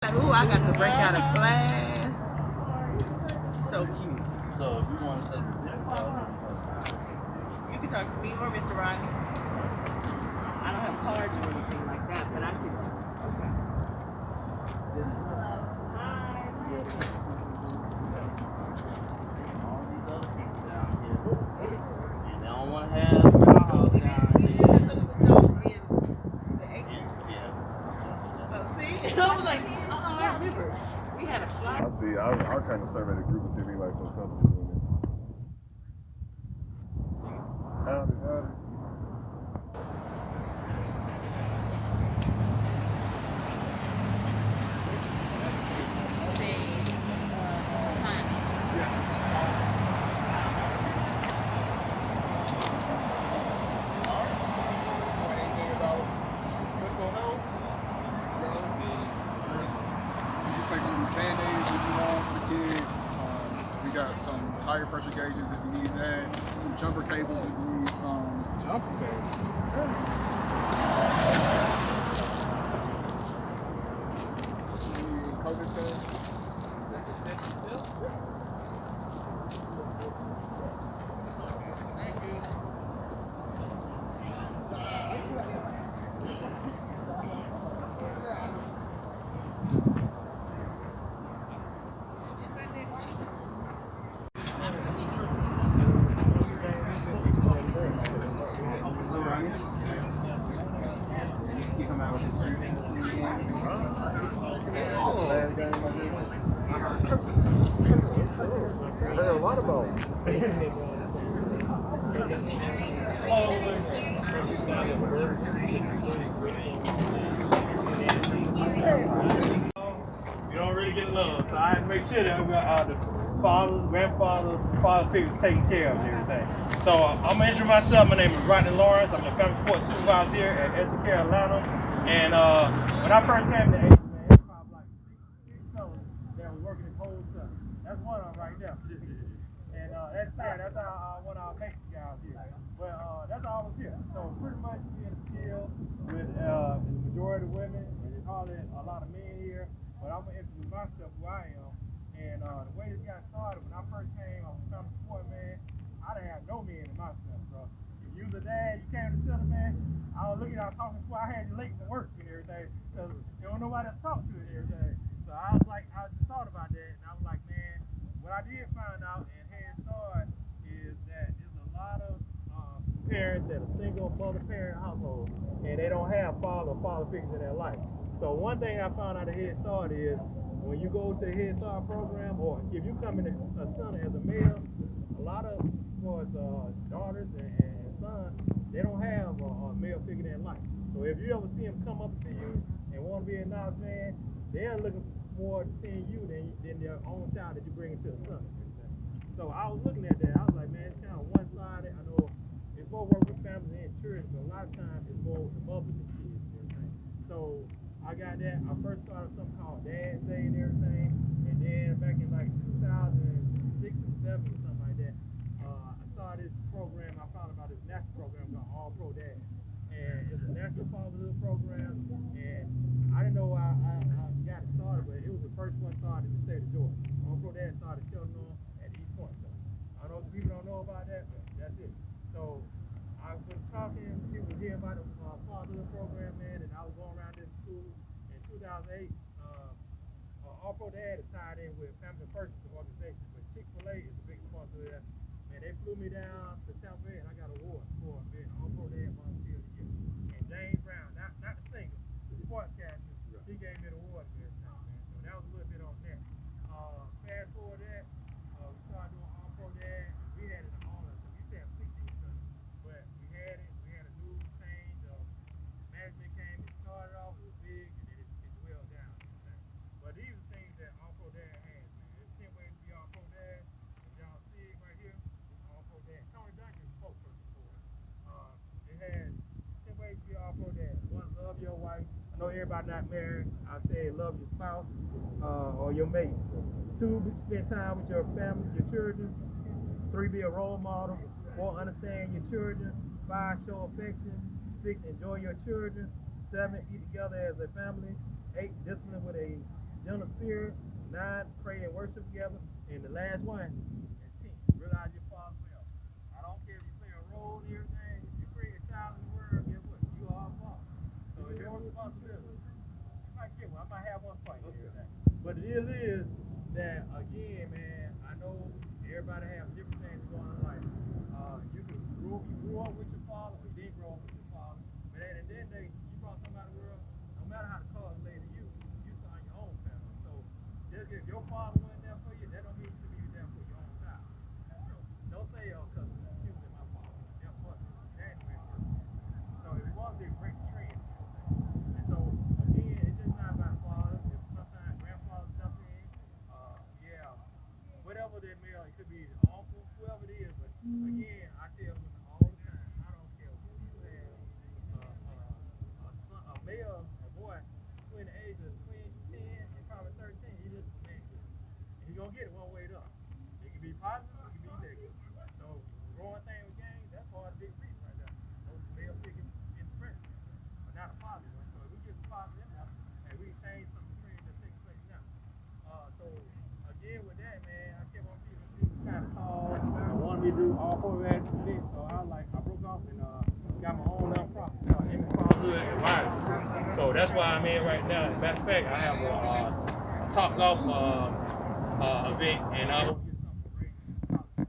Ooh, I got to break out of class. So cute. So if you want to say You can talk to me or Mr. Rodney. I don't have cards or anything like that, but I can. Okay. Hi. all these other people down here, and they don't want to have our house down here. Oh, see? I was like, I remember. We had a flight. I see. I'll kind of survey the group and see if anybody feels comfortable doing it. Howdy, howdy. Take some Band-Aids if you want for the kids. We got some tire pressure gauges if you need that. Some jumper cables if you need some. Jumper cables? You need COVID tests? That's a test yourself? Thank you. What about? You don't really get love, so I had to make sure that we got the fathers, grandfathers, father figures taken care of and everything. So I'm gonna introduce myself. My name is Rodney Lawrence. I'm the family support supervisor here at Edgewood, Carolina. And when I first came to Edgewood, man, it was probably like six fellas that were working this whole stuff. That's one of them right there. And that's sad. That's one of our maintenance guys here. But that's all of us here. So pretty much we in the field with the majority of women, and there's hardly a lot of men here. But I'm gonna introduce myself, who I am. And the way this got started, when I first came, I was family support man. I didn't have no men in my stuff, bro. If you was a dad, you came to the center, man. I was looking out talking to I had you late for work and everything, because there was nobody to talk to and everything. So I was like, I just thought about that, and I was like, man, what I did find out and Head Start is that there's a lot of parents that are single mother parent households, and they don't have father or father figures in their life. So one thing I found out at Head Start is when you go to the Head Start program, or if you come in a center as a male, a lot of daughters and sons, they don't have a male figure in their life. So if you ever see them come up to you and want to be a nice man, they're looking forward to seeing you than their own child that you bring into the center. So I was looking at that. I was like, man, it's kind of one-sided. I know it's more work with families and church, but a lot of times it's more with the mothers and kids and everything. So I got that. I first started something called Dad's Day and everything, and then back in like 2006 or 7 or something like that, I started this program. I found about this national program called All Pro Dad, and it's a national fatherhood program. And I didn't know I got it started, but it was the first one started in the state of Georgia. All Pro Dad started Cheltenham at East Point. So I know some people don't know about that, but that's it. So I was talking, people hear about the fatherhood program, man, and I was going around this school in 2008. All Pro Dad is tied in with Family First organization, but Chick-fil-A is a big sponsor there. Man, they flew me down to Tampa Bay, and I got an award for being All Pro Dad Volunteer of the Year. And James Brown, not the singer, the sportscaster, he gave me the award for everything, man. So that was a little bit on that. Fast forward that, we started doing All Pro Dad. We had it on us. We used to have 16 sons, but we had it. We had a new change of management came. It started off, it was big, and then it dwelled down. But these are things that All Pro Dad has, man. There's 10 ways to be All Pro Dad. If y'all see it right here, it's All Pro Dad. Tony Duncan spoke first before. It has 10 ways to be All Pro Dad. One, love your wife. I know everybody not married. I say love your spouse or your mate. 2, spend time with your family, your children. 3, be a role model. 4, understand your children. 5, show affection. 6, enjoy your children. 7, eat together as a family. 8, discipline with a gentle spirit. 9, pray and worship together. And the last one is 10, realize your Father will. I don't care if you play a role in everything. If you bring a child in the world, guess what? You are a father. So it's your responsibility. You might get one. I might have one for you here today. But the deal is that, again, man, I know everybody has different things going on in life. You grew up with your father, or you didn't grow up with your father. But at the end of the day, you brought somebody to the world, no matter how the cards lay to you, you start your own family. So just if your father wasn't there for you, that don't mean you should be there for your own child. So don't say, oh, because excuse me, my father was there for me. That ain't the way it works. So if you want to break the trend. And so again, it's just not about fathers. If sometimes grandfathers jump in, whatever that male, it could be his uncle, whoever it is. But again, I tell women all the time, I don't care who you have, a male, a boy, between the age of 10 and probably 13, he just a man. And he's gonna get it one way or the other. It can be positive, it can be negative. So growing thing with gangs, that's part of the big reason right there. Those male figures in the prison, but not a positive one. So if we get the positive enough, and we change some of the trends that take place now. So again with that, man, I kept on feeling kind of tall. I wanted me to do all 4 ads today, so I broke off and got my own nonprofit called Fatherhood and Writers. So that's why I'm in right now. As a matter of fact, I have a Top Golf event, and I hope to get something great. I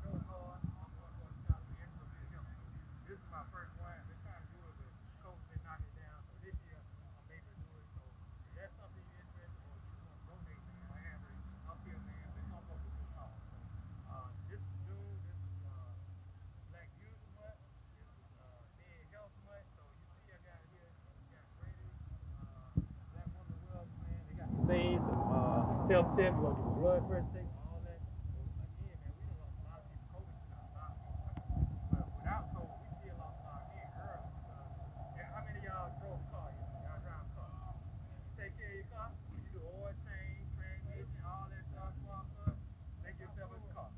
know it's hard. I'm going to college again, so this is my first one. I've been trying to do it, but COVID been knocking it down. So this year, I'm able to do it. So if that's something you're interested in, or you want to donate, man, I have it up here, man. But come up with this call. This is June. This is Black Youth Month. This is Men Health Month. So you see, I got here. We got Brady, Black Woman Wealth, man. They got some things, some health tips. We're gonna do blood pressure checks, all that. So again, man, we done lost a lot of people. COVID done lost a lot of people. But without COVID, we still lost a lot of men early. How many of y'all drove a car here? Y'all drive a car? You take care of your car? You do oil change, transmission, all that stuff, spark plug. Make yourself a car.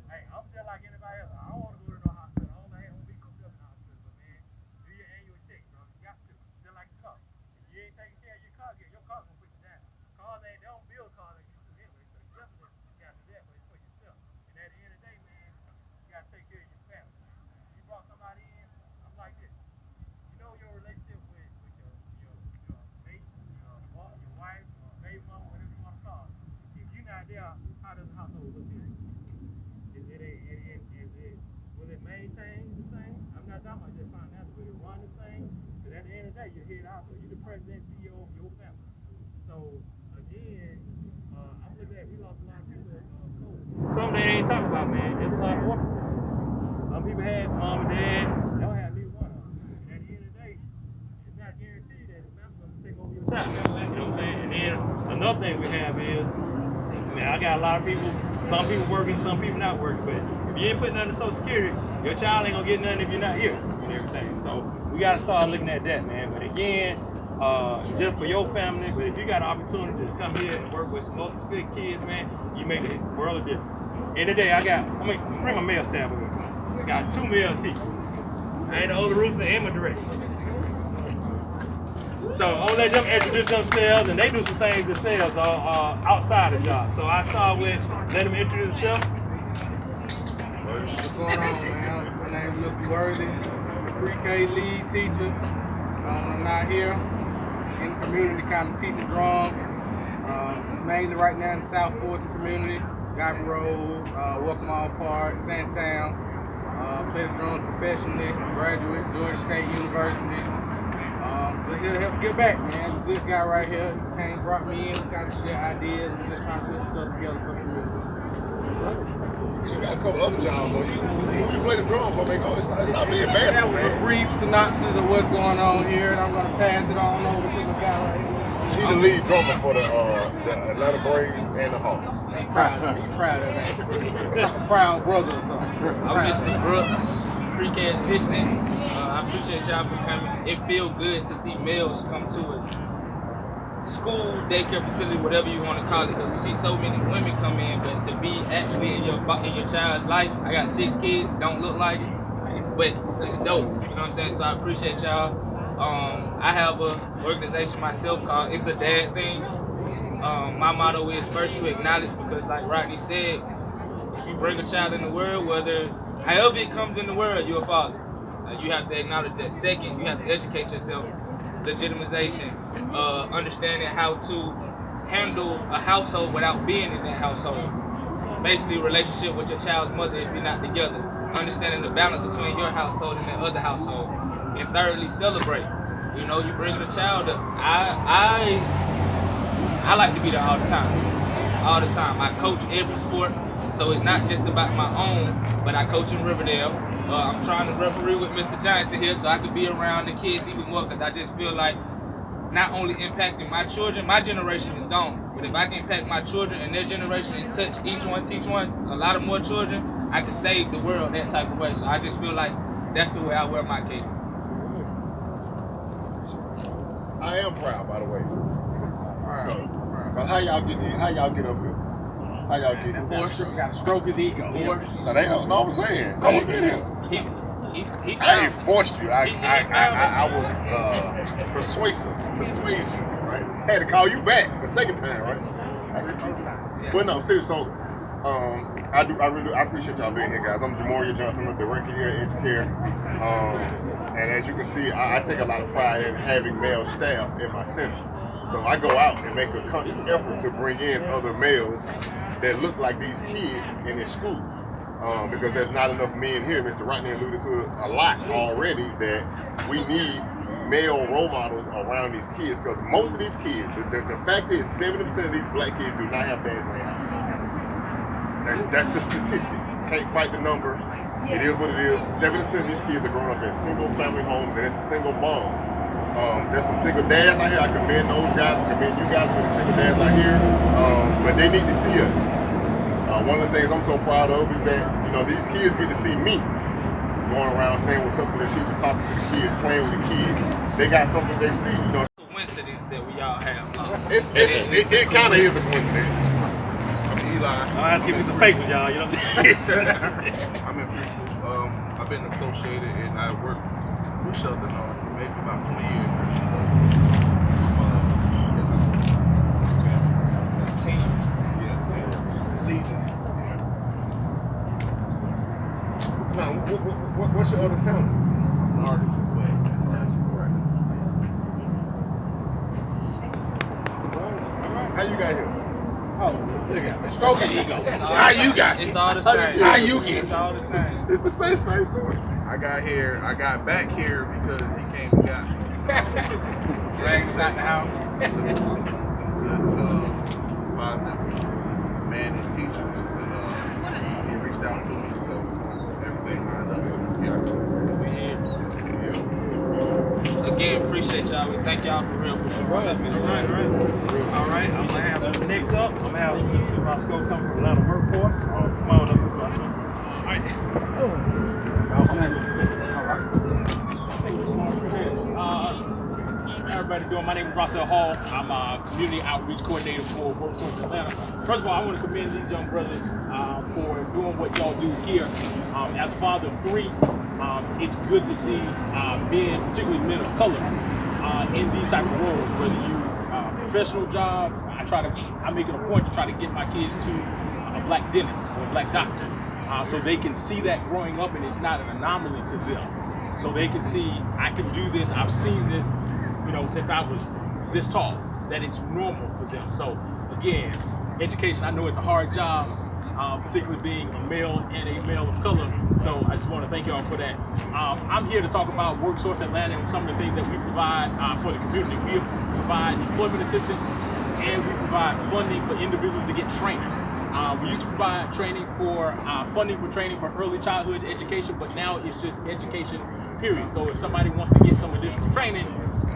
Hey, I'm just like anybody else. I don't want to go to no hospital. I don't want to be cooped up in the hospital. But man, do your annual check, bro. You got to. Just like a car. If you ain't taking care of your car, your car's gonna put you down. Cars they don't build cars like you do anyway. So you definitely got to do that, but it's for yourself. And at the end of the day, man, you gotta take care of your family. You brought somebody in, I'm like this. You know your relationship with your mate, your wife, or baby mama, whatever you want to call it. If you're not there, how does the household look to you? Will it maintain the same? I'm not talking about just financial, will it run the same? Because at the end of the day, you're head out, so you're the president, CEO of your family. So again, I'm looking at, we lost a lot of people at COVID. Something they ain't talking about, man. There's a lot of orphans. Some people had mom and dad, they don't have neither one of them. And at the end of the day, it's not guaranteed that the family's gonna take over your child. You know what I'm saying? And then another thing we have is, man, I got a lot of people, some people working, some people not working, but if you ain't putting nothing to Social Security, your child ain't gonna get nothing if you're not here and everything. So we gotta start looking at that, man. But again, just for your family, but if you got an opportunity to come here and work with some multiple kids, man, you make a world of difference. In the day, I'm gonna bring my male staff with me. I got 2 male teachers. I ain't the older rooster and my director. So I'm gonna let them introduce themselves, and they do some things themselves outside the job. So I start with let them introduce themselves. What's going on, man? My name is Mr. Worthy, pre-K lead teacher. I'm out here in the community, kind of teaching drums. Mainly right now in the South Fulton community, Guyver Road, Welcome All Park, Sandtown. Play the drums professionally, graduate, Georgia State University. But he'll help get back, man. He's a good guy right here. He came, brought me in, kind of share ideas. We're just trying to put some stuff together for the community. You got a couple other jobs, though. You play the drums for me. It's not being bad. That was a brief synopsis of what's going on here, and I'm going to pass it on over to the guy right here. He's the lead drummer for the Atlanta Braves and the Hawks. He's proud of that. Proud brother or something. I'm Mr. Brooks, pre-K assistant. I appreciate y'all for coming. It feels good to see males come to a school, daycare facility, whatever you want to call it. Because we see so many women come in, but to be actually in your child's life, I got 6 kids, don't look like it, but it's dope. You know what I'm saying? So I appreciate y'all. have an organization myself called It's a Dad Thing. My motto is first you acknowledge, because like Rodney said, if you bring a child in the world, however it comes in the world, you're a father. You have to acknowledge that. Second, you have to educate yourself. Legitimization, understanding how to handle a household without being in that household. Basically, relationship with your child's mother if you're not together. Understanding the balance between your household and that other household. And thirdly, celebrate. You know, you bring the child up. I like to be there all the time. All the time. I coach every sport, so it's not just about my own, but I coach in Riverdale. I'm trying to referee with Mr. Johnson here so I can be around the kids even more, because I just feel like not only impacting my children, my generation is gone, but if I can impact my children and their generation and touch each one, teach one, a lot of more children, I can save the world that type of way. So I just feel like that's the way I wear my cape. I am proud, by the way. Cause how y'all get up here? How y'all get here? Got to stroke his ego. No, they don't know what I'm saying. How you get here? I ain't forced you. I was persuasive, right? Had to call you back the second time, right? But no, seriously. So, I appreciate y'all being here, guys. I'm Jamoria Johnson, I'm the director here at Educare. And as you can see, I take a lot of pride in having male staff in my center. So I go out and make a conscious effort to bring in other males that look like these kids in their school. Because there's not enough men here. Mr. Rodney alluded to it a lot already, that we need male role models around these kids, because most of these kids, the fact is 70% of these black kids do not have dads in their house. That's the statistic. Can't fight the number. It is what it is. 70% of these kids are growing up in single family homes, and it's single moms. There's some single dads out here. I commend those guys. I commend you guys for the single dads out here. But they need to see us. One of the things I'm so proud of is that, you know, these kids get to see me going around saying what's up to the teacher, talking to the kids, playing with the kids. They got something they see, you know. Coincidence that we all have. It kind of is a coincidence. I'm Eli. I have to give me some faith with y'all, you know what I'm saying? I'm in preschool. I've been associated and I worked with Sheldon for maybe about 20 years. So It's a team. yeah, 10 seasons. Now, what's your other talent? I'm an artist as well. How you got here? Oh, look at that. Stroke his ego. How you got It's here? all the same. How you get It's here? all the same. It's the same story. I got back here because he came and got me. Dragged us out the house. Some good, positive man and teachers. And he reached out to me, so everything lined up. Again, appreciate y'all. We thank y'all for real for sure. All right. I'm gonna have next up. I'm gonna have Mr. Roscoe come from Atlanta Workforce. Come on up, Roscoe. Everybody doing? My name is Russell Hall. I'm a community outreach coordinator for Workforce Atlanta. First of all, I want to commend these young brothers for doing what y'all do here. As a father of three, it's good to see men, particularly men of color, in these type of roles. Whether you professional job, I make it a point to try to get my kids to a black dentist or a black doctor, so they can see that growing up and it's not an anomaly to them. So they can see, I can do this, I've seen this, you know, since I was this tall, that it's normal for them. So again, education, I know it's a hard job, particularly being a male and a male of color. So I just want to thank y'all for that. I'm here to talk about Workforce Atlanta and some of the things that we provide for the community. We provide employment assistance and we provide funding for individuals to get training. We used to provide training for funding for training for early childhood education, but now it's just education, period. So if somebody wants to get some additional training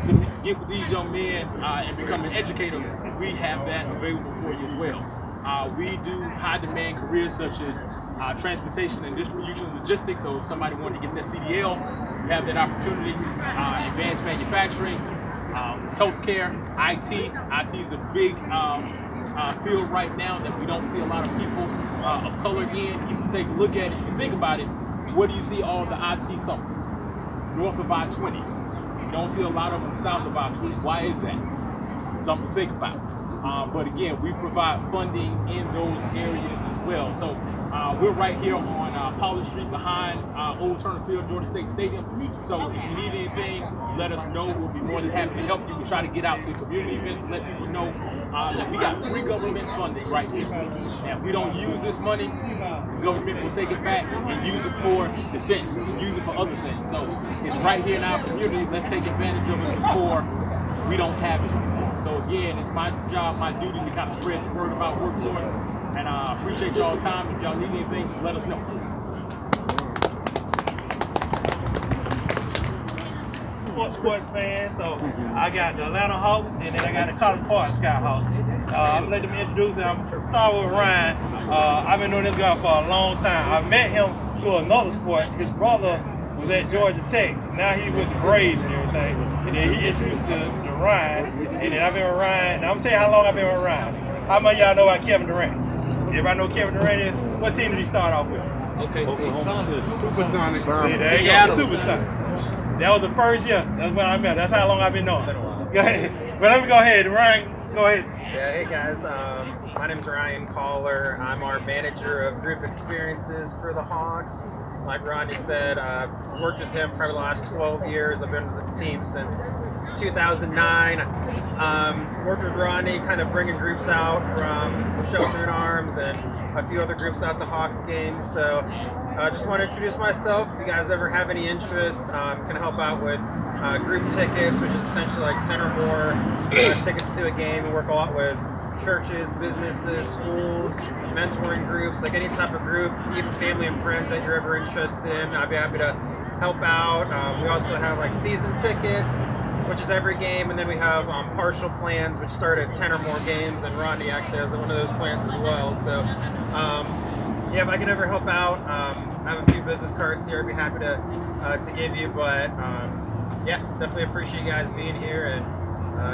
to get with these young men and become an educator, we have that available for you as well. We do high demand careers such as transportation and distribution logistics. So if somebody wanted to get their CDL, you have that opportunity. Advanced manufacturing, healthcare, IT. IT is a big field right now that we don't see a lot of people of color in. You can take a look at it and think about it. Where do you see all the IT companies? North of I-20. You don't see a lot of them south of our tweet. Why is that? Something to think about. But again, we provide funding in those areas as well. So we're right here on Pollard Street behind Old Turner Field, Georgia State Stadium. So if you need anything, let us know. We'll be more than happy to help you. We try to get out to community events and let people know that we got free government funding right here. And if we don't use this money, the government will take it back and use it for defense, use it for other things. So it's right here in our community. Let's take advantage of it before we don't have it anymore. So again, it's my job, my duty to kind of spread the word about Worksource. And I appreciate y'all's time. If y'all need anything, just let us know. Sports fans, so I got the Atlanta Hawks and then I got the College Park Skyhawks. I'm gonna let them introduce them. Start with Ryan. I've been knowing this guy for a long time. I met him through another sport. His brother was at Georgia Tech. Now he's with the Braves and everything. And then he introduced to Ryan. And then I've been with Ryan. Now I'm gonna tell you how long I've been with Ryan. How many of y'all know about Kevin Durant? Everybody know Kevin Durant is? What team did he start off with? Okay, Supersonic. See, there you go, Supersonic. That was the first year. That's when I met. That's how long I've been knowing. Go ahead. But let me go ahead. Ryan, go ahead. Yeah, hey guys. My name's Ryan Caller. I'm our manager of group experiences for the Hawks. Like Rodney said, I've worked with him probably the last 12 years. I've been with the team since 2009. Worked with Rodney, kind of bringing groups out from Shelter in Arms and a few other groups out to Hawks games. So I just want to introduce myself. If you guys ever have any interest, can help out with group tickets, which is essentially like 10 or more tickets to a game. We work a lot with churches, businesses, schools, mentoring groups, like any type of group, even family and friends that you're ever interested in. I'd be happy to help out. We also have like season tickets, which is every game, and then we have partial plans, which start at 10 or more games, and Rodney actually has one of those plans as well. So, yeah, if I can ever help out, I have a few business cards here I'd be happy to give you, but yeah, definitely appreciate you guys being here, and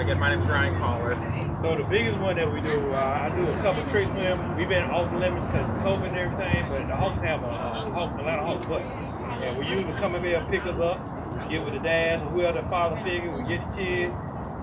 again, my name's Ryan Caller. So the biggest one that we do, I do a couple trips with him. We've been off limits because of COVID and everything, but the Hawks have a Atlanta Hawks bus, and we usually come up here and pick us up, get with the dads or whoever the father figure, we get the kids,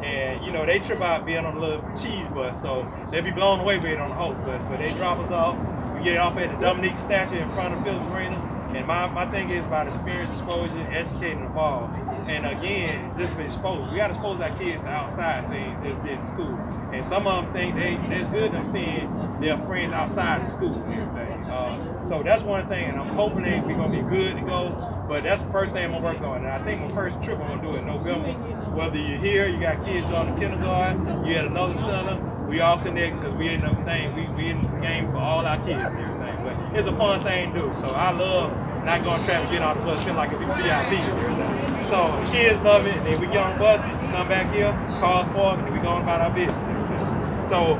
and you know, they trip out being on a little cheese bus, so they'll be blown away being on the Hawks bus, but they drop us off, we get off at the Dominique statue in front of Phillips Arena, and my thing is about experience, exposure, educating the ball. And again, just be exposed. We got to expose our kids to outside things just in school. And some of them think it's good them seeing their friends outside of school and everything. So that's one thing, and I'm hoping that we're going to be good to go. But that's the first thing I'm going to work on. And I think my first trip I'm going to do it in November. Whether you're here, you got kids on the kindergarten, you at another center, we all connect because we in the thing. We in the game for all our kids and everything. But it's a fun thing to do. So I love not going to traffic, getting off the bus, feel like it's VIP and everything. So the kids love it, and then we get on the bus, come back here, cars park, and then we go on about our business. So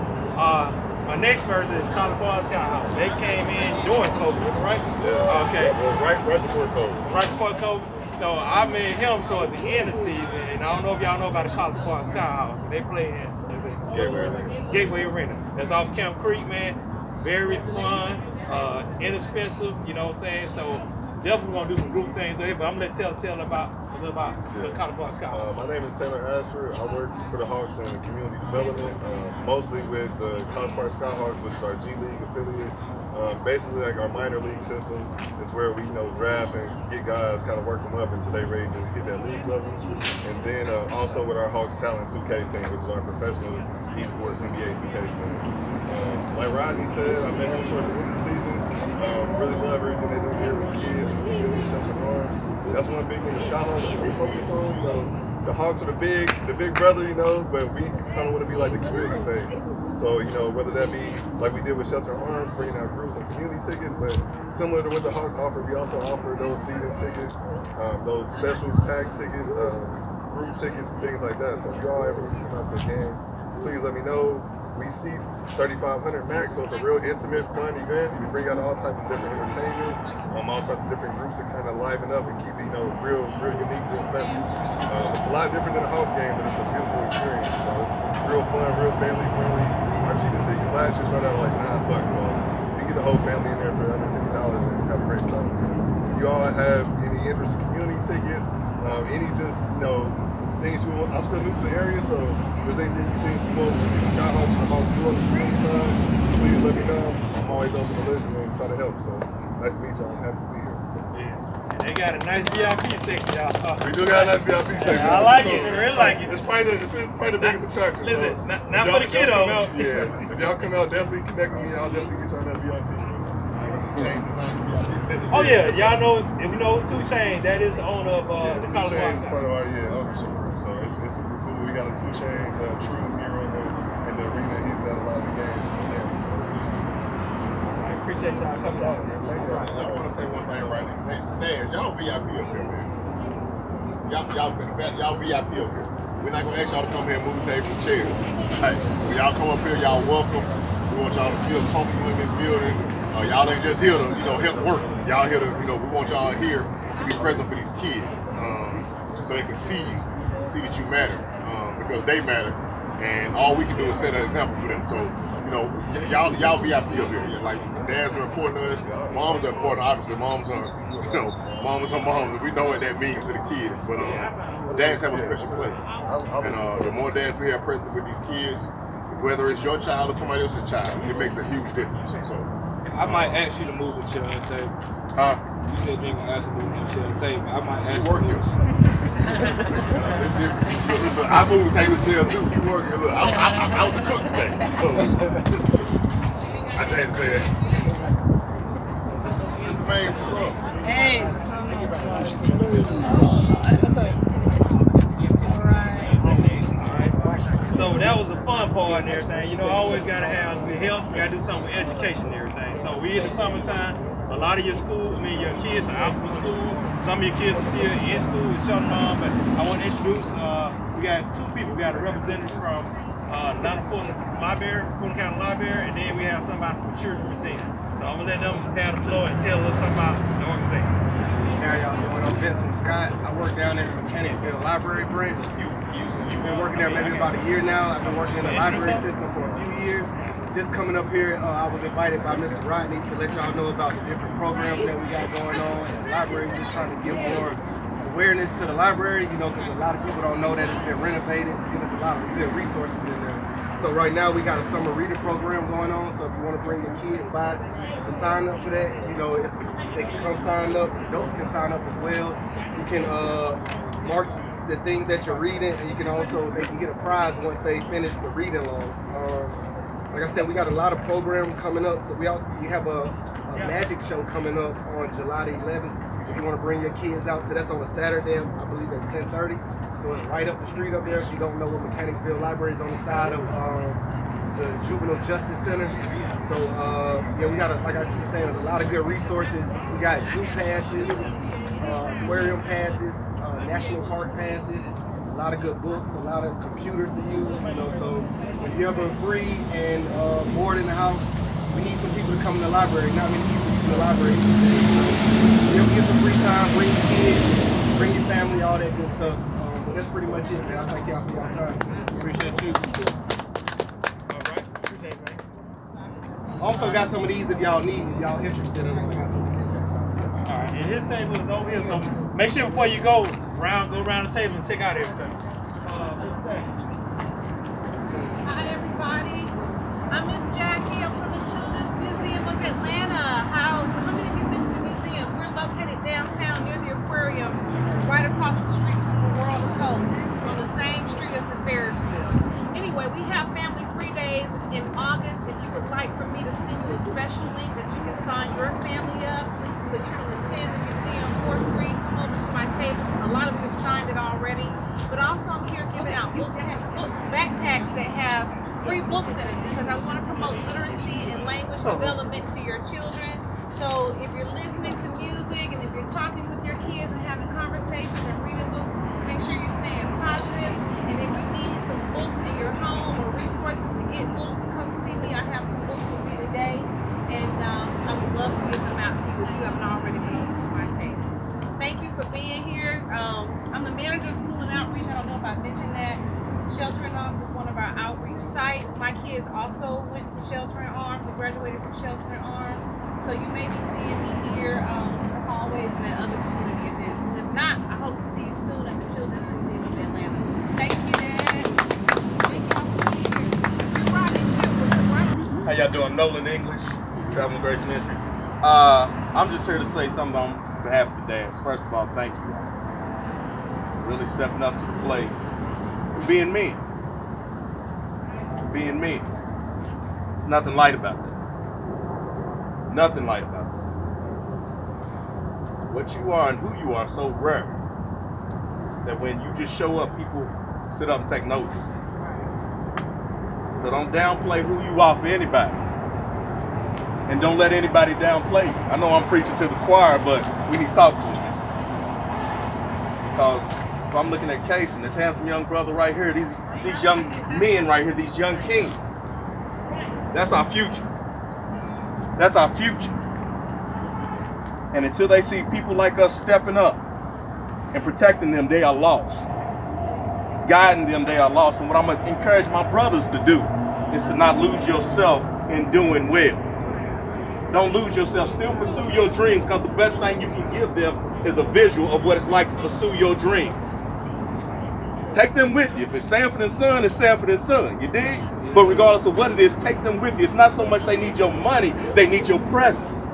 my next person is College Park Skyhawks. They came in during COVID, right? Yeah. Okay. Right before COVID. Right before COVID. So I met him towards the end of the season, and I don't know if y'all know about the College Park Skyhawks. So they play in Gateway Arena. That's off Camp Creek, man. Very fun, inexpensive, you know what I'm saying? So definitely want to do some group things here, but I'm going to tell a little about the College Park Skyhawks. My name is Taylor Ashford. I work for the Hawks in community development, mostly with the College Park Skyhawks, which is our G League affiliate. Basically, like our minor league system is where we draft and get guys, kind of work them up until they ready to hit that league level. And then also with our Hawks Talent 2K team, which is our professional esports NBA 2K team. Like Rodney said, I met him towards the end of the season. Really love everything they do here with kids and really Shelter in Arms. That's one big thing the Skyhawks we focus on. The Hawks are the big brother, but we kind of want to be like the community face. So, whether that be like we did with Shelter in Arms, bringing out groups and community tickets, but similar to what the Hawks offer, we also offer those season tickets, those special pack tickets, group tickets, things like that. So if y'all ever come out to a game, please let me know. We see 3,500 max, so it's a real intimate, fun event. We bring out all types of different entertainment, all types of different groups to kind of liven up and keep it, real unique, real festive. It's a lot different than a Hawks game, but it's a beautiful experience. It's real fun, real family friendly. Our cheapest tickets last year started out like $9, so if you get the whole family in there for under $50 and have a great time. So if you all have any interest in community tickets, any just, things you want, I'm still new to the area, so if there's anything you think you want to see the Skyhawks and the Hawks do on the community side, please let me know. I'm always open to listen and try to help. So nice to meet y'all. I'm happy to be here. Yeah. They got a nice VIP section, y'all. We do got a nice VIP section. I like it. I really like it. It's probably the biggest attraction. Listen, so not for the kiddos. Yeah. If y'all come out, definitely connect with me. I'll definitely get y'all that VIP. Oh yeah, y'all know, if you know 2 Chainz, that is the owner of the 2 college Chainz is bar. part of our ownership group. So it's super cool. We got a 2 Chainz, True Hero in the arena. He's at a lot of the games. So I appreciate y'all coming out. I want to say one thing right now. Man, y'all VIP up here, man. Y'all VIP up here. We're not gonna ask y'all to come here and move tables and chairs. Right? When y'all come up here, y'all welcome. We want y'all to feel comfortable in this building. Y'all ain't just here to, help work. Y'all here to, we want y'all here to be present for these kids, so they can see you, see that you matter, because they matter, and all we can do is set an example for them. So, y'all VIP up here. Like, dads are important to us, moms are important. Obviously, moms are moms. We know what that means to the kids, but dads have a special place, and the more dads we have present with these kids, whether it's your child or somebody else's child, it makes a huge difference. So. I might ask you to move the chair and table. Huh? You said you ain't gonna ask me to move the chair and table. I might ask you. Work here. I move the table chair too. You work here. Look, I was the cook today. So I just had to say that. Mr. Man, what's up? Hey. So that was a fun part and everything. Always got to have the health. You got to do something with education and everything. So we in the summertime. A lot of your kids are out for school. Some of your kids are still in school with Sheldon on. But I want to introduce, we got 2 people. We got a representative from Fulton County Library, and then we have somebody from Children's Museum. So I'm going to let them have the floor and tell us something about the organization. How y'all doing? I'm Vincent Scott. I work down in the Mechanicsville Library branch. You've been working there maybe about a year now. I've been working in the library system for a few years. Just coming up here, I was invited by Mr. Rodney to let y'all know about the different programs that we got going on in the library. Just trying to give more awareness to the library, because a lot of people don't know that it's been renovated. There's a lot of good resources in there. So right now we got a summer reading program going on. So if you want to bring your kids by to sign up for that, they can come sign up. Adults can sign up as well. You can mark the things that you're reading, and they can get a prize once they finish the reading long. Like I said, we got a lot of programs coming up. So we have a magic show coming up on July the 11th. If you want to bring your kids out to, that's on a Saturday, I believe at 10:30. So it's right up the street up there. If you don't know what Mechanicsville Library is, on the side of the Juvenile Justice Center. So we got, like I keep saying, there's a lot of good resources. We got zoo passes, aquarium passes, national park passes, a lot of good books, a lot of computers to use. So if you're ever free and bored in the house, we need some people to come to the library. Not many people use the library these days. So if you ever get some free time, bring your kids, bring your family, all that good stuff. But that's pretty much it, man. I thank y'all for y'all time. Appreciate you. All right. Appreciate it, man. Also got some of these if y'all need, if y'all interested in them. All right, and his table is over here, so make sure before you go around the table and check out everything. Hi everybody, I'm Miss Jackie. I'm from the Children's Museum of Atlanta. How many of you been to the museum? We're located downtown near the aquarium, right across the street from the World of Coke, on the same street as the Ferris wheel. Anyway, we have family free days in August. If you would like for me to send you a special link that you can sign your family up so you can attend the museum for free, come over to my tables. A lot of you have signed it already. But also I'm here giving out backpacks that have free books in it because I want to promote literacy and language development to your children. So if you're listening to music and if you're talking with your kids and having conversations and reading books, make sure you're staying positive. And if you need some books in your home or resources to get books, come see me. I have some books with me today. And I would love to give them out to you if you haven't already been over to my table. Thank you for being here. I'm the manager of school and outreach. I don't know if I mentioned that. Shelter in Arms is one of our outreach sites. My kids also went to Shelter in Arms and graduated from Shelter in Arms. So you may be seeing me here in the hallways and at other community events. But if not, I hope to see you soon at the Children's Museum of Atlanta. Thank you, Dad. Thank y'all for being here. You're Rodney too. How y'all doing? Nolan English, Traveling Grace Ministry. I'm just here to say something on behalf of the dads. First of all, thank you. Really stepping up to the plate. Being men. Being men. There's nothing light about that. Nothing light about that. What you are and who you are is so rare that when you just show up, people sit up and take notice. So don't downplay who you are for anybody. And don't let anybody downplay you. I know I'm preaching to the choir, but we need to talk to them. Because if I'm looking at Case and this handsome young brother right here, these young men right here, these young kings, that's our future. That's our future. And until they see people like us stepping up and protecting them, they are lost. Guiding them, they are lost. And what I'm going to encourage my brothers to do is to not lose yourself in doing well. Don't lose yourself. Still pursue your dreams, because the best thing you can give them is a visual of what it's like to pursue your dreams. Take them with you. If it's Sanford and Son, it's Sanford and Son. You dig? But regardless of what it is, take them with you. It's not so much they need your money, they need your presence.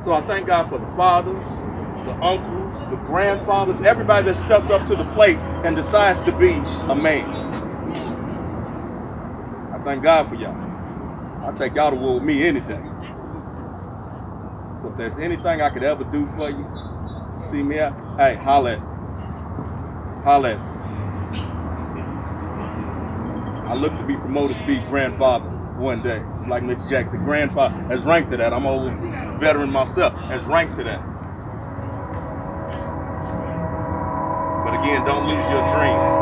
So I thank God for the fathers, the uncles, the grandfathers, everybody that steps up to the plate and decides to be a man. I thank God for y'all. I'll take y'all to war with me any day. So if there's anything I could ever do for you, see me out, hey, holla at me. Holla at me. I look to be promoted to be grandfather one day. It's like Mr. Jackson, grandfather has ranked to that. I'm an old veteran myself, has ranked to that. But again, don't lose your dreams.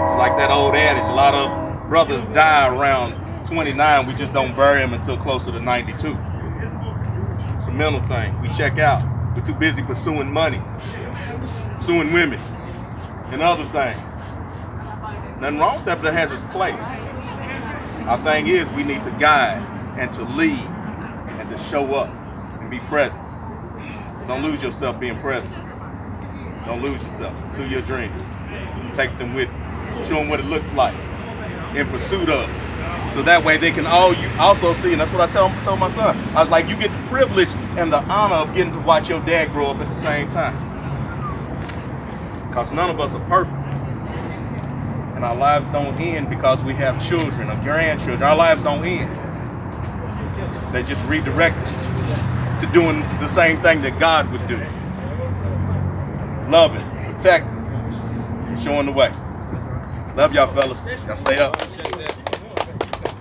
It's like that old adage, a lot of brothers die around 29, we just don't bury them until closer to 92. It's a mental thing. We check out. We're too busy pursuing money, pursuing women, and other things. Nothing wrong with that, but it has its place. Our thing is we need to guide and to lead and to show up and be present. Don't lose yourself being present. Don't lose yourself. Pursue your dreams. Take them with you. Show them what it looks like in pursuit of. So that way they can all you also see, and that's what I told my son. I was like, you get the privilege and the honor of getting to watch your dad grow up at the same time. Because none of us are perfect. And our lives don't end because we have children or grandchildren. Our lives don't end. They just redirected to doing the same thing that God would do. Loving, protecting, and showing the way. Love y'all fellas. Y'all stay up.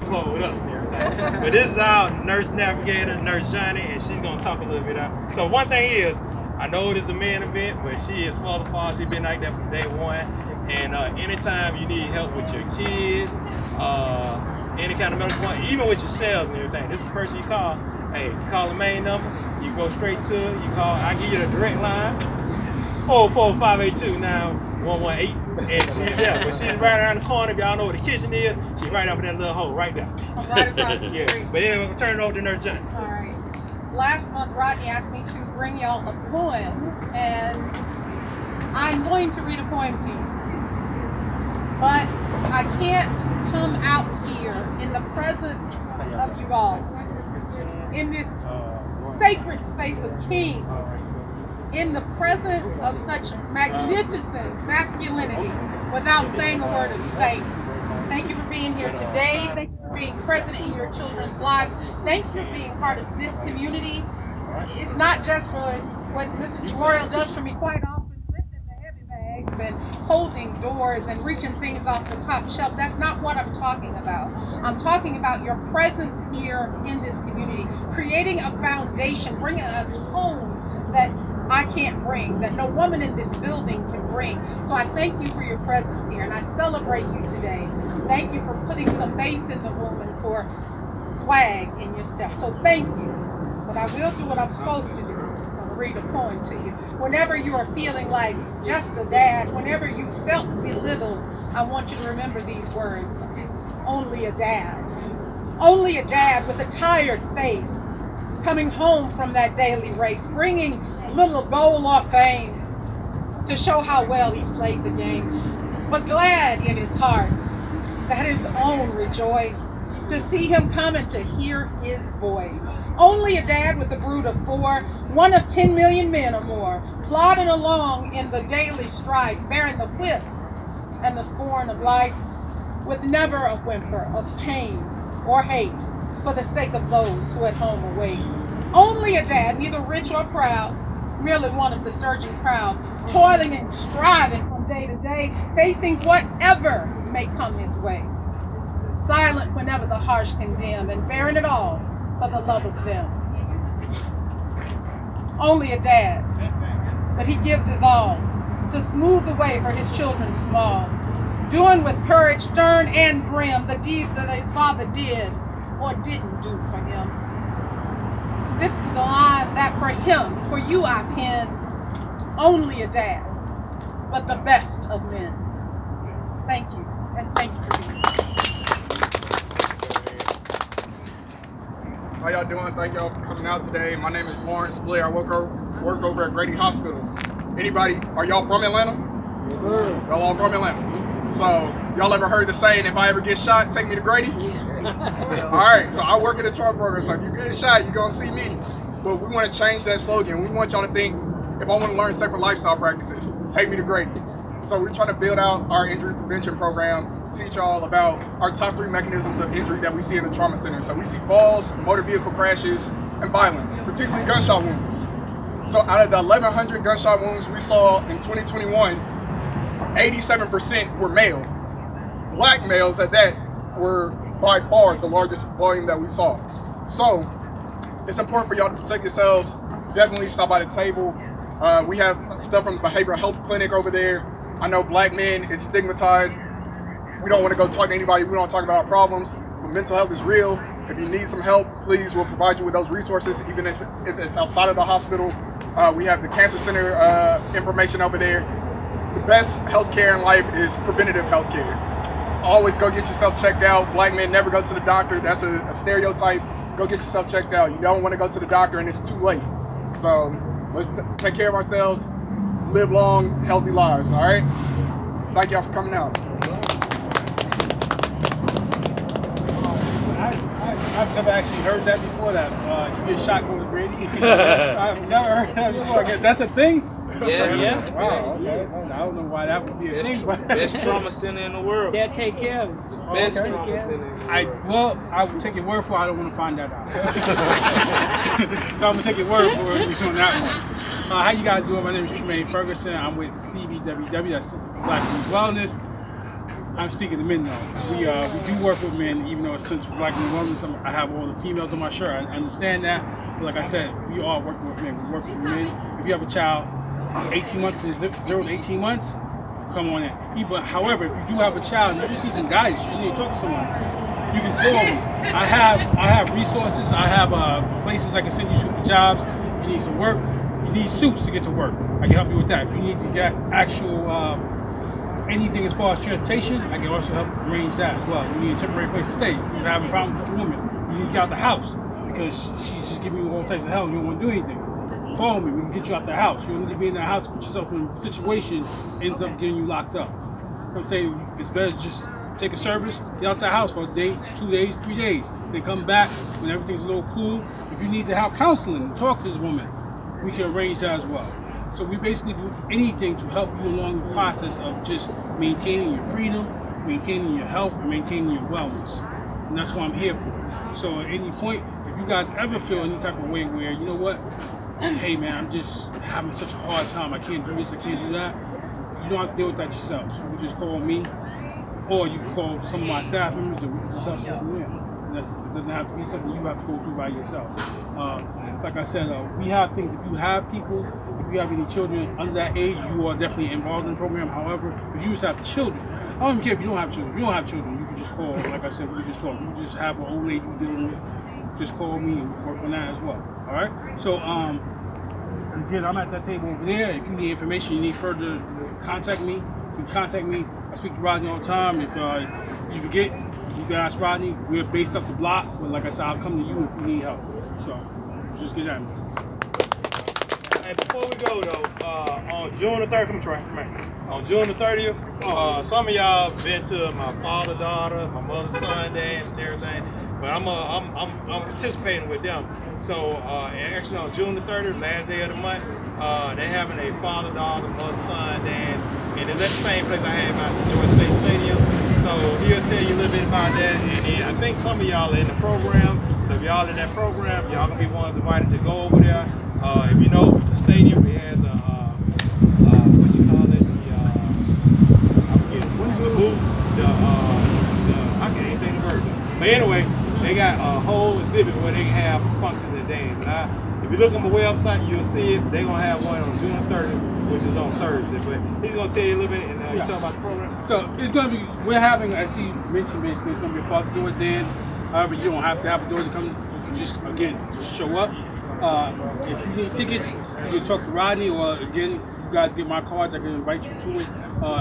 But this is our nurse navigator, Nurse Johnny, and she's gonna talk a little bit out. So one thing is, I know it is a man event, but she is for the father. She's been like that from day one. And anytime you need help with your kids, any kind of medical point, even with yourselves and everything, this is the person you call. Hey, you call the main number, you go straight to it, you call, I give you the direct line, 445829118. And but she's right around the corner. If y'all know where the kitchen is, she's right up in that little hole right there. I'm right across the street. But anyway, we'll turn it over to Nurse Johnny. All right. Last month, Rodney asked me to bring y'all a poem, and I'm going to read a poem to you. But I can't come out here in the presence of you all, in this sacred space of kings, in the presence of such magnificent masculinity, without saying a word of thanks. Thank you for being here today. Thank you for being present in your children's lives. Thank you for being part of this community. It's not just for what Mr. Jamoriel does for me quite often, lifting the heavy bags and holding doors and reaching things off the top shelf. That's not what I'm talking about. I'm talking about your presence here in this community, creating a foundation, bringing a tone that I can't bring, that no woman in this building can bring. So I thank you for your presence here, and I celebrate you today. Thank you for putting some bass in the room and for swag in your step. So thank you. But I will do what I'm supposed to do. I'm going to read a poem to you. Whenever you are feeling like just a dad, whenever you felt belittled, I want you to remember these words. Only a dad. Only a dad with a tired face, coming home from that daily race, bringing little goal or fame to show how well he's played the game, but glad in his heart that his own rejoice to see him come and to hear his voice. Only a dad with a brood of 4, one of 10 million men or more, plodding along in the daily strife, bearing the whips and the scorn of life, with never a whimper of pain or hate for the sake of those who at home await. Only a dad, neither rich or proud, merely one of the surging crowd, toiling and striving from day to day, facing whatever may come his way. Silent whenever the harsh condemn, and bearing it all for the love of them. Only a dad, but he gives his all to smooth the way for his children small, doing with courage stern and grim the deeds that his father did or didn't do for him. This is the line that for him, for you I pen. Only a dad, but the best of men. Thank you, and thank you for being here. How y'all doing? Thank y'all for coming out today. My name is Lawrence Blair. I work over at Grady Hospital. Anybody, are y'all from Atlanta? Yes, sir. Y'all all from Atlanta. So, y'all ever heard the saying, if I ever get shot, take me to Grady? Yeah. All right, so I work in the truck program, so if you get shot, you're gonna see me. But we wanna change that slogan. We want y'all to think, if I wanna learn safer lifestyle practices, take me to Grady. So we're trying to build out our injury prevention program, teach y'all about our top 3 mechanisms of injury that we see in the trauma center. So we see falls, motor vehicle crashes, and violence, particularly gunshot wounds. So out of the 1,100 gunshot wounds we saw in 2021, 87% were male. Black males at that were by far the largest volume that we saw. So it's important for y'all to protect yourselves. Definitely stop by the table. We have stuff from the behavioral health clinic over there. I know black men is stigmatized. We don't want to go talk to anybody. We don't talk about our problems. But mental health is real. If you need some help, please, we'll provide you with those resources, even if it's outside of the hospital. We have the cancer center information over there. The best healthcare in life is preventative healthcare. Always go get yourself checked out. Black men never go to the doctor. That's a stereotype. Go get yourself checked out. You don't want to go to the doctor and it's too late. So let's take care of ourselves, live long, healthy lives, all right? Thank y'all for coming out. I've never actually heard that before, that you get shot going to Grady. I've never heard that before. I guess that's a thing? Yeah. Wow, okay. I don't know why that would be a thing. Best trauma center in the world. They'll take care of you. Best trauma center in the world. I would take your word for it. I don't want to find that out. So I'm going to take your word for it on that one. How you guys doing? My name is Tremaine Ferguson. I'm with CBWW, that's Center for Black Men's Wellness. I'm speaking to men though. We do work with men, even though it's Center for Black Men's Wellness. I have all the females on my shirt. I understand that. But like I said, we are working with men. We work with men. If you have a child, 18 months to 0 to 18 months, come on in. However, if you do have a child and you just need some guidance, you just need to talk to someone, you can call me. I have resources. I have places I can send you to for jobs. If you need some work, you need suits to get to work, I can help you with that. If you need to get actual anything as far as transportation, I can also help arrange that as well. If you need a temporary place to stay, if you're having problems with your woman, you need to get out the house because she's just giving you all types of hell and you don't want to do anything. Call me, we can get you out the house. You don't need to be in that house, put yourself in a situation ends up getting you locked up. I'm saying it's better to just take a service, get out the house for a day, 2 days, 3 days. Then come back when everything's a little cool. If you need to have counseling, talk to this woman, we can arrange that as well. So we basically do anything to help you along the process of just maintaining your freedom, maintaining your health, and maintaining your wellness. And that's what I'm here for. So at any point, if you guys ever feel any type of way where, you know what, hey man, I'm just having such a hard time, I can't do this, I can't do that, you don't have to deal with that yourself. You can just call me, or you can call some of my staff members, and we can just help you from there. It doesn't have to be something you have to go through by yourself. Like I said, we have things, if you have people, if you have any children under that age, you are definitely involved in the program. However, if you just have children, I don't even care if you don't have children. If you don't have children, you can just call, like I said, we can just talk. You just have an old lady you're dealing with, just call me and work on that as well. All right? So, again, I'm at that table over there. If you need information, you need further contact me, you can contact me. speak to Rodney all the time. If you forget, you can ask Rodney. We're based up the block, but like I said, I'll come to you if you need help. So just get at me. Hey, before we go though, on June the 30th, on June the 30th, some of y'all been to my father, daughter, my mother's son dance and everything, but I'm participating with them. So actually on June the 30th, last day of the month, they're having a father, daughter, mother, son dance, and it's at the same place I had at the Georgia State Stadium. So he'll tell you a little bit about that, and I think some of y'all are in the program. So if y'all in that program, y'all gonna be ones invited to go over there. If you know the stadium, it has a what you call it, I forget the booth, I can't even think of the words. But anyway, they got a whole exhibit where they can have functions and things. And if you look on my website, you'll see it. They're gonna have one on June 30th, which is on Thursday. But he's gonna tell you a little bit, and you talk about the program. So it's gonna be, we're having, as he mentioned, basically, it's gonna be a father daughter dance. However, you don't have to have a daughter to come. You can just show up. If you need tickets, you can talk to Rodney, or again, you guys get my cards. I can invite you to it.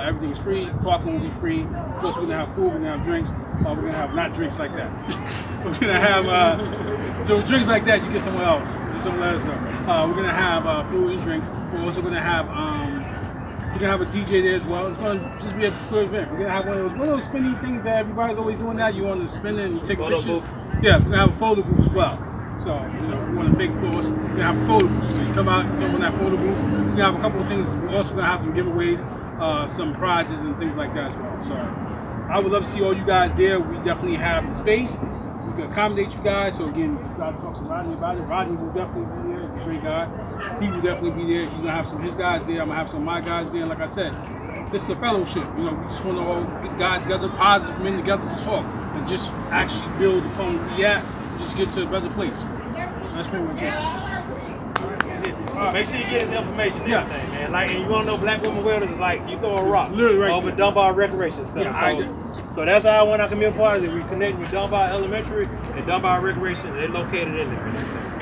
Everything is free. Parking will be free. Plus, we're gonna have food. We're gonna have drinks. We're gonna have not drinks like that. We're gonna have so drinks like that. You get somewhere else. Just don't let us know. We're gonna have food and drinks. We're also gonna have we're gonna have a DJ there as well. It's gonna just be a good event. We're gonna have one of those spinning things that everybody's always doing now. You want to spin it and you take pictures. Yeah, we're gonna have a photo booth as well. So, you know, if you want to fake photos, we're gonna have a photo booth. So you come out, jump on that photo booth. We're gonna have a couple of things. We're also gonna have some giveaways, some prizes and things like that as well. So I would love to see all you guys there. We definitely have the space. We can accommodate you guys. So again, you gotta talk to Rodney about it. Rodney will definitely be there. He's a great guy. He will definitely be there. He's gonna have some of his guys there. I'm gonna have some of my guys there. Like I said, this is a fellowship. You know, we just want to all get guys together, positive men together to talk and just actually build upon where we at. Just get to a better place. That's pretty much it. Make sure you get his information and everything, man. Like, and you want to know Black Women Welders is like you throw a rock over Dunbar Recreation Center. So that's how one of our community partners. We connect with Dunbar Elementary and Dunbar Recreation. They're located in there.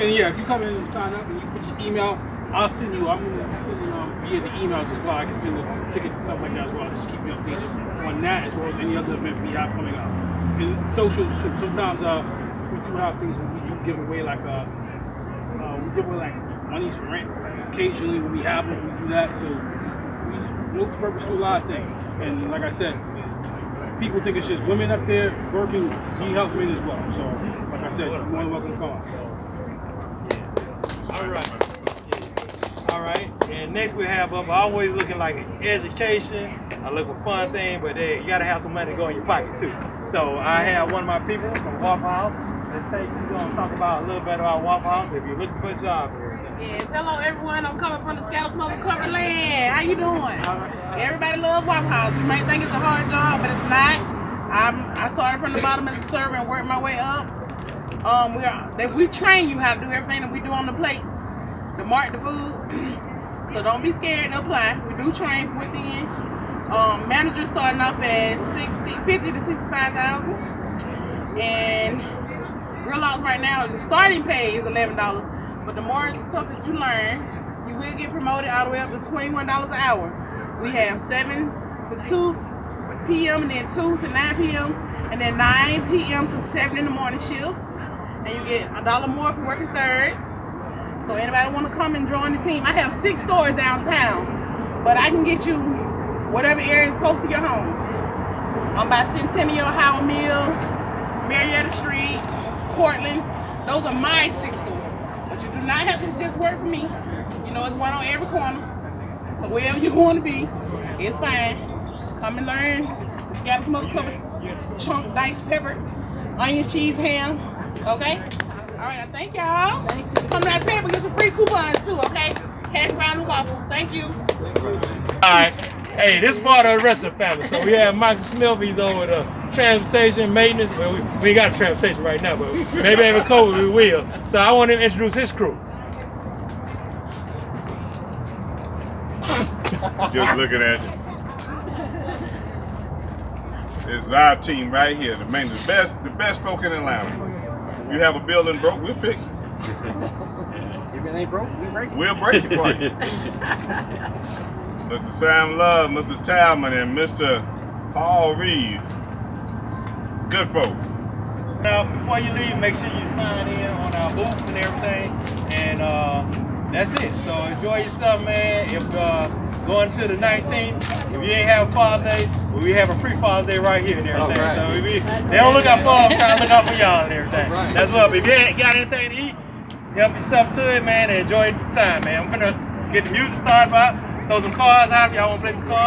And yeah, if you come in and sign up and you put your email, I'll send you. I'm gonna send you via the emails as well. I can send the tickets and stuff like that as well. Just keep you updated on that as well as any other event we have coming up. And socials, sometimes we do have things where we do give away like we give away like monies for rent. Like occasionally when we have them, we do that. So we multi-purpose do a lot of things. And like I said, people think it's just women up there working. We help men as well. So like I said, you're more than welcome to come. All right. And next we have up, always looking like education. I look for fun thing, but you gotta have some money to go in your pocket too. So I have one of my people from Waffle House. Let's take you gonna talk about a little bit about Waffle House if you're looking for a job. Yes, hello everyone. I'm coming from the Scattered Smoke Covered Land. How you doing? Everybody loves Waffle House. You might think it's a hard job, but it's not. I started from the bottom as a server and worked my way up. We train you how to do everything that we do on the plates, to mark the food. So don't be scared to apply. We do train from within. Managers starting off at $50,000 to $65,000, and real off right now the starting pay is $11. But the more stuff that you learn, you will get promoted all the way up to $21 an hour. We have 7 to 2 p.m. and then 2 to 9 p.m. and then 9 p.m. to 7 in the morning shifts. And you get $1 more for working third. So anybody want to come and join the team? I have 6 stores downtown, but I can get you whatever area is close to your home. I'm by Centennial, Howard Mill, Marietta Street, Cortland. Those are my 6 stores. But you do not have to just work for me. You know, it's one on every corner. So wherever you want to be, it's fine. Come and learn. The Scattered Smoke Covered, chunk, diced pepper, onion, cheese, ham. Okay? All right, I thank y'all. Come to that table, get some free coupons too, okay? Hash brown and waffles. Thank you. All right. Hey, this is part of the rest of the family. So we have Michael Smith. He's over the transportation, maintenance. Well, we ain't got transportation right now, but maybe in COVID we will. So I want him to introduce his crew. Just looking at you. This is our team right here, the best folk in Atlanta. If you have a building broke, we'll fix it. If it ain't broke, we break it. We'll break it for you. Mr. Sam Love, Mr. Talman, and Mr. Paul Reeves. Good folk. Now, before you leave, make sure you sign in on our booth and everything. And that's it. So enjoy yourself, man. If going to the 19th, if you ain't have Father's Day, we have a pre-Father's Day right here and everything. Right. So they don't look out for us, I'm trying to look out for y'all and everything. Right. That's what. But if you ain't got anything to eat, help yourself to it, man, and enjoy the time, man. I'm gonna get the music started out, throw some cards out if y'all want to play some cards.